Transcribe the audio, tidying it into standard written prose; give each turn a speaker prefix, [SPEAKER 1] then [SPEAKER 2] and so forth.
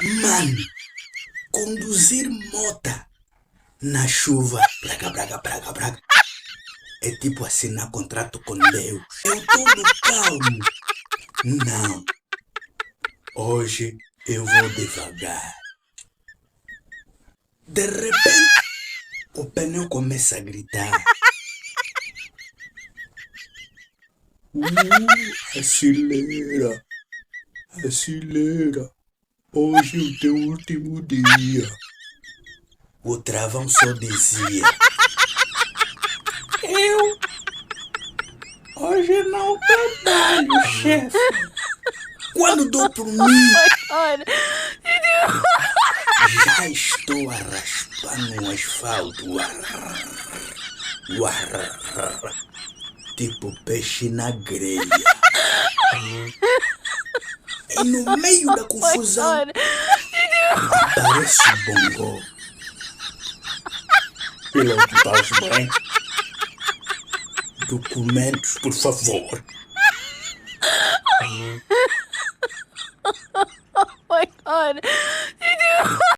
[SPEAKER 1] Mano, conduzir mota na chuva, braga, braga, braga, braga, é tipo assinar contrato com Deus. Eu todo calmo. Não, hoje eu vou devagar. De repente, o pneu começa a gritar. Acelera, acelera. Hoje é o teu último dia. O travão só dizia: eu hoje não trabalho, chefe. Quando dou por mim, já estou a raspar no asfalto. Tipo peixe na grelha. E no meio da confusão, aparece o bongo. Piloto, estás bem? Documentos, por favor.
[SPEAKER 2] Oh my god.